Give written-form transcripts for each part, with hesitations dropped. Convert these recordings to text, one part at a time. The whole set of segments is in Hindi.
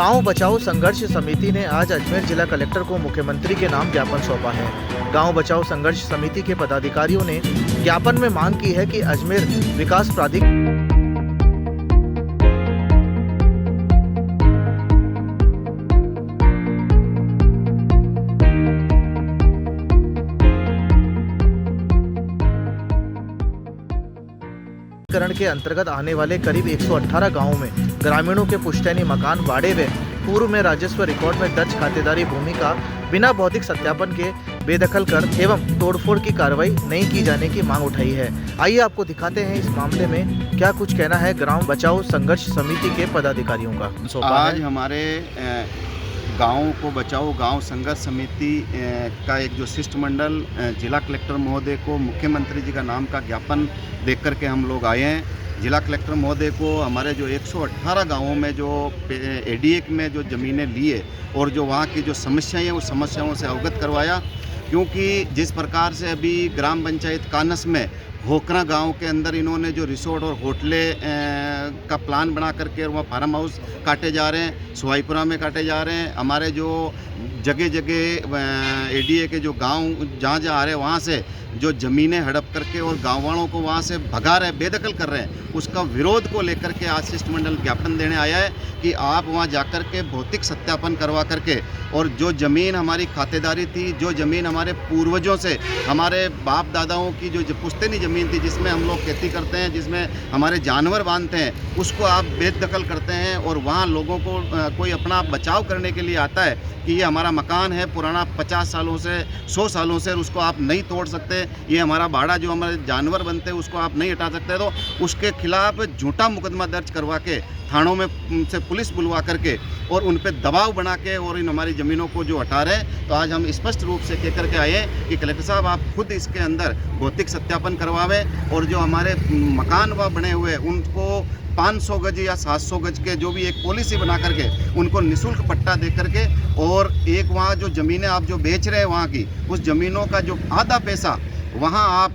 गांव बचाओ संघर्ष समिति ने आज अजमेर जिला कलेक्टर को मुख्यमंत्री के नाम ज्ञापन सौंपा है। गांव बचाओ संघर्ष समिति के पदाधिकारियों ने ज्ञापन में मांग की है कि अजमेर विकास प्राधिकरण के अंतर्गत आने वाले करीब 118 गांवों में ग्रामीणों के पुश्तैनी मकान बाड़े व पूर्व में राजस्व रिकॉर्ड में दर्ज खातेदारी भूमि का बिना भौतिक सत्यापन के बेदखल कर एवं तोड़फोड़ की कार्रवाई नहीं की जाने की मांग उठाई है। आइए आपको दिखाते हैं इस मामले में क्या कुछ कहना है ग्राम बचाओ संघर्ष समिति के पदाधिकारियों का। आज हमारे गाँव को बचाओ गांव संघर्ष समिति का एक जो शिष्टमंडल जिला कलेक्टर महोदय को मुख्यमंत्री जी का नाम का ज्ञापन देख करके हम लोग आए हैं। जिला कलेक्टर महोदय को हमारे जो 118 गांवों में जो एडीए में जो ज़मीनें लिए और जो वहाँ की जो समस्याएं हैं उस समस्याओं से अवगत करवाया, क्योंकि जिस प्रकार से अभी ग्राम पंचायत कानस में होकरा गांव के अंदर इन्होंने जो रिसोर्ट और होटले का प्लान बना करके वहाँ फार्म हाउस काटे जा रहे हैं, सुहाईपुरा में काटे जा रहे हैं। हमारे जो जगह जगह एडीए के जो गांव जहाँ जहाँ आ रहे हैं वहाँ से जो ज़मीनें हड़प करके और गाँव वालों को वहाँ से भगा रहे, बेदखल कर रहे हैं, उसका विरोध को लेकर के आज शिष्टमंडल ज्ञापन देने आया है कि आप वहाँ जाकर के भौतिक सत्यापन करवा करके और जो ज़मीन हमारी खातेदारी थी, जो ज़मीन हमारे पूर्वजों से हमारे बाप दादाओं की जो पुश्तैनी ज़मीन थी जिसमें हम लोग खेती करते हैं, जिसमें हमारे जानवर बांधते हैं, उसको आप बेदखल करते हैं और वहाँ लोगों को कोई अपना बचाव करने के लिए आता है कि ये हमारा मकान है पुराना 50 सालों से 100 सालों से, उसको आप नहीं तोड़ सकते, ये हमारा बाड़ा जो हमारे जानवर बनते हैं उसको आप नहीं हटा सकते, तो उसके खिलाफ झूठा मुकदमा दर्ज करवा के थानों में से पुलिस बुलवा करके और उन पर दबाव बना के और इन हमारी ज़मीनों को जो हटा रहे हैं। तो आज हम स्पष्ट रूप से कह करके आए कि कलेक्टर साहब आप खुद इसके अंदर भौतिक सत्यापन करवावें और जो हमारे मकान वहाँ बने हुए उनको 500 गज या 700 गज के जो भी एक पॉलिसी बना करके उनको निःशुल्क पट्टा दे करके और एक वहाँ जो ज़मीनें आप जो बेच रहे हैं वहाँ की उस ज़मीनों का जो आधा पैसा वहाँ आप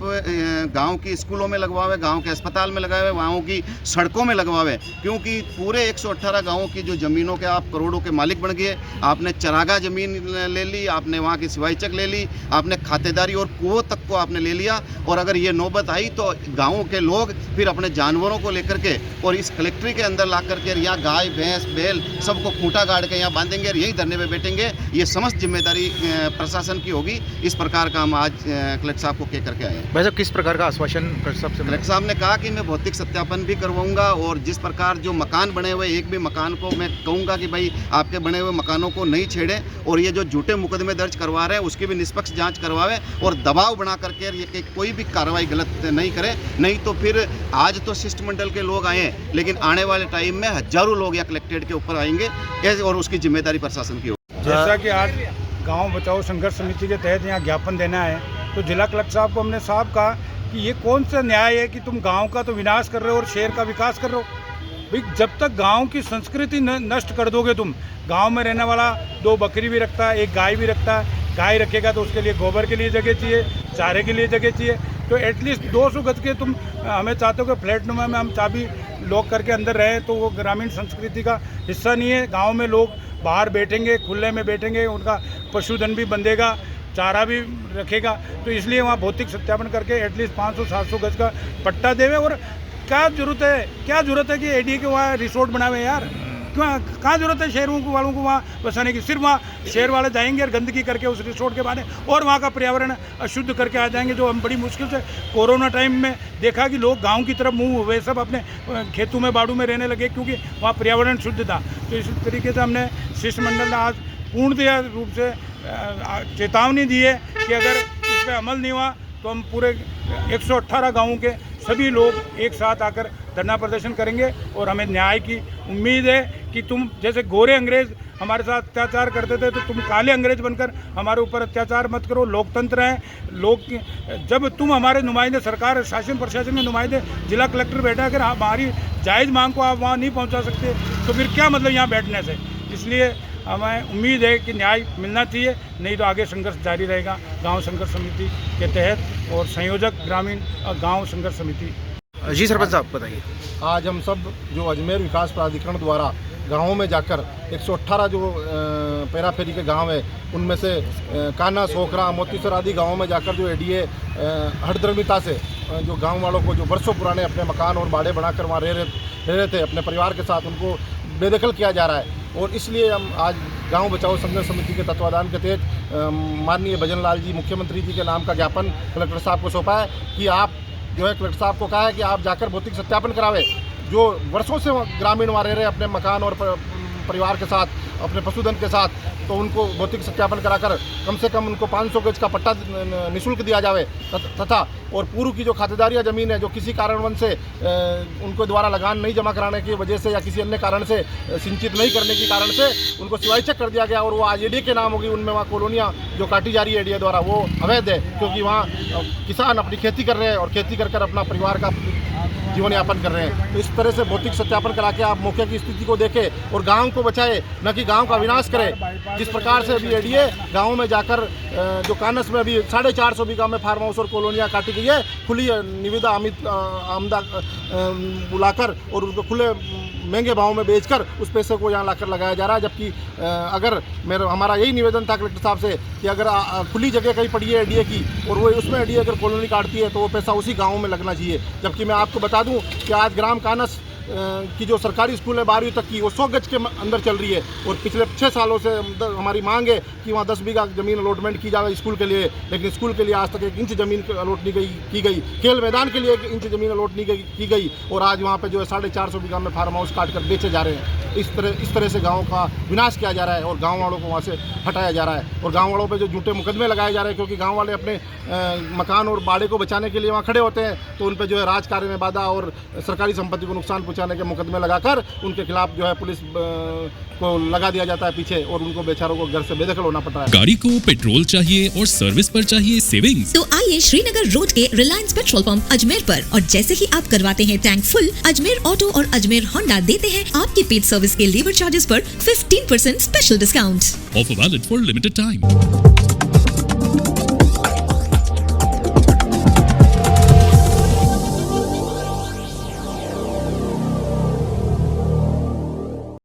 गांव की स्कूलों में लगवावे, गांव के अस्पताल में लगावे, वहाँ की सड़कों में लगवावे, क्योंकि पूरे 118 गांवों की जो ज़मीनों के आप करोड़ों के मालिक बन गए। आपने चरागा ज़मीन ले ली, आपने वहाँ की सिवाई चक ले ली, आपने खातेदारी और कुओं तक को आपने ले लिया। और अगर ये नौबत आई तो गाँवों के लोग फिर अपने जानवरों को लेकर के और इस कलेक्ट्री के अंदर ला करके यहाँ गाय भैंस बैल सबको खूंटा गाड़ के यहाँ बांधेंगे और यही धरने पर बैठेंगे। ये समस्त जिम्मेदारी प्रशासन की होगी। इस प्रकार का हम आज कलेक्टर साहब कह करके आए हैं। भाई साहब किस प्रकार का आश्वासन कलेक्टर साहब ने कहा कि मैं भौतिक सत्यापन भी करवाऊंगा और जिस प्रकार जो मकान बने हुए एक भी मकान को मैं कहूंगा कि भाई आपके बने हुए मकानों को नहीं छेड़ें और ये जो झूठे मुकदमे दर्ज करवा रहे हैं उसकी भी निष्पक्ष जांच करवावे और दबाव बना करके ये कोई भी कार्रवाई गलत नहीं करे। नहीं तो फिर आज तो शिष्टमंडल के लोग आए हैं लेकिन आने वाले टाइम में हजारों लोग या कलेक्ट्रेट के ऊपर आएंगे और उसकी जिम्मेदारी प्रशासन की होगी। जैसा कि आज गाँव बचाओ संघर्ष समिति के तहत यहाँ ज्ञापन देना है तो जिला कलेक्टर साहब को हमने साहब कहा कि ये कौन सा न्याय है कि तुम गांव का तो विनाश कर रहे हो और शहर का विकास कर रहे हो। भाई जब तक गांव की संस्कृति नष्ट कर दोगे तुम, गांव में रहने वाला 2 बकरी भी रखता है, 1 गाय भी रखता है, गाय रखेगा तो उसके लिए गोबर के लिए जगह चाहिए, चारे के लिए जगह चाहिए, तो एटलीस्ट 200 गज के तुम हमें चाहते हो कि फ्लैट नुमा में हम चाबी लॉक करके अंदर रहें, तो वो ग्रामीण संस्कृति का हिस्सा नहीं है। गाँव में लोग बाहर बैठेंगे, खुले में बैठेंगे, उनका पशुधन भी बंधेगा, चारा भी रखेगा, तो इसलिए वहाँ भौतिक सत्यापन करके एटलीस्ट 500-700 गज का पट्टा देवे। और क्या जरूरत है कि एडीए के वहाँ रिसोर्ट बनावे यार, कहाँ जरूरत है शहरों को वालों को वहाँ बसाने की। सिर्फ वहाँ शहर वाले जाएंगे और गंदगी करके उस रिसोर्ट के बारे और वहाँ का पर्यावरण अशुद्ध करके आ जाएंगे, जो हम बड़ी मुश्किल से कोरोना टाइम में देखा कि लोग गांव की तरफ मुँह हुए, सब अपने खेतों में बाड़ू में रहने लगे क्योंकि वहाँ पर्यावरण शुद्ध था। तो इस तरीके से हमने शिष्टमंडल ने आज पूर्णतः रूप से चेतावनी दी है कि अगर इस पर अमल नहीं हुआ तो हम पूरे 118 गांवों के सभी लोग एक साथ आकर धरना प्रदर्शन करेंगे। और हमें न्याय की उम्मीद है कि तुम जैसे गोरे अंग्रेज हमारे साथ अत्याचार करते थे तो तुम काले अंग्रेज बनकर हमारे ऊपर अत्याचार मत करो। लोकतंत्र है, जब तुम हमारे नुमाइंदे, सरकार शासन प्रशासन के नुमाइंदे, जिला कलेक्टर बैठा, अगर हमारी जायज़ मांग को आप वहाँ नहीं पहुँचा सकते तो फिर क्या मतलब यहाँ बैठने से। इसलिए हमें उम्मीद है कि न्याय मिलना चाहिए, नहीं तो आगे संघर्ष जारी रहेगा गांव संघर्ष समिति के तहत और संयोजक ग्रामीण गांव संघर्ष समिति। जी सरपंच साहब बताइए। आज हम सब जो अजमेर विकास प्राधिकरण द्वारा गाँवों में जाकर 118 जो पेरा फेरी के गांव है उनमें से काना, सोखरा, मोतीसर आदि गांवों में जाकर जो एडीए हठधर्मिता से जो गांव वालों को जो वर्षों पुराने अपने मकान और बाड़े बनाकर वहाँ रह रहे थे अपने परिवार के साथ, उनको बेदखल किया जा रहा है। और इसलिए हम आज गांव बचाओ संघर्ष समिति के तत्वाधान के तहत माननीय भजन लाल जी मुख्यमंत्री जी के नाम का ज्ञापन कलेक्टर साहब को सौंपा है कि आप जो है कलेक्टर साहब को कहा है कि आप जाकर भौतिक सत्यापन करावे। जो वर्षों से ग्रामीण वहाँ रह रहे अपने मकान और परिवार के साथ, अपने पशुधन के साथ, तो उनको भौतिक सत्यापन कराकर कम से कम उनको 500 गज का पट्टा निःशुल्क दिया जावे तथा और पूर्व की जो खातेदारियाँ ज़मीन है जो किसी कारणवश से उनको द्वारा लगान नहीं जमा कराने की वजह से या किसी अन्य कारण से सिंचित नहीं करने के कारण से उनको सिवाइचक कर दिया गया और वो आज एडीए के नाम होगी। उनमें वहाँ कॉलोनियाँ जो काटी जा रही है एडीए द्वारा वो अवैध है, क्योंकि वहाँ किसान अपनी खेती कर रहे हैं और खेती कर अपना परिवार का जीवन यापन कर रहे हैं। तो इस तरह से भौतिक सत्यापन करा के आप मौके की स्थिति को देखें और गांव को बचाए, न कि गांव का विनाश करें। जिस प्रकार से अभी एडीए गांव में जाकर जो कानस में अभी 450 बीघा में फार्म हाउस और कॉलोनियाँ काटी गई है, खुली निविदा आमदा बुलाकर और उनको खुले महंगे भाव में बेचकर उस पैसे को यहाँ लाकर लगाया जा रहा है। जबकि अगर हमारा यही निवेदन था कलेक्टर साहब से कि अगर खुली जगह कहीं पड़ी है एडीए की और वो उसमें एडीए अगर कॉलोनी काटती है तो वो पैसा उसी गाँव में लगना चाहिए। जबकि मैं आपको बता दूं कि आज ग्राम कानस की जो सरकारी स्कूल है 12वीं तक की वो 100 गज के अंदर चल रही है और पिछले 6 सालों से हमारी मांग है कि वहाँ 10 बीघा ज़मीन अलॉटमेंट की जाए स्कूल के लिए, लेकिन स्कूल के लिए आज तक 1 इंच ज़मीन अलॉट नहीं की गई। खेल मैदान के लिए 1 इंच ज़मीन अलॉट नहीं की गई और आज वहाँ पे जो है 450 बीघा में फार्म हाउस काट कर बेचे जा रहे हैं। इस तरह से गाँव का विनाश किया जा रहा है और गाँव वालों को वहाँ से हटाया जा रहा है और गाँव वालों पर जो झूठे मुकदमे लगाए जा रहे हैं, क्योंकि गाँव वाले अपने मकान और बाड़े को बचाने के लिए वहाँ खड़े होते हैं, तो उन पर जो है राजकार्य में बाधा और सरकारी संपत्ति को नुकसान पहुँचाने के मुकदमे लगाकर उनके खिलाफ जो है पुलिस को लगा दिया जाता है पीछे और उनको बेचारों को घर से बेदखल होना पड़ रहा है। गाड़ी को पेट्रोल चाहिए और सर्विस पर चाहिए सेविंग्स, तो आइए श्रीनगर रोड के रिलायंस पेट्रोल पंप अजमेर पर और जैसे ही आप करवाते हैं टैंक फुल, अजमेर ऑटो और अजमेर होंडा देते हैं आपकी पेड सर्विस के लेबर चार्जेस पर 15% special discount. Offer valid for limited time.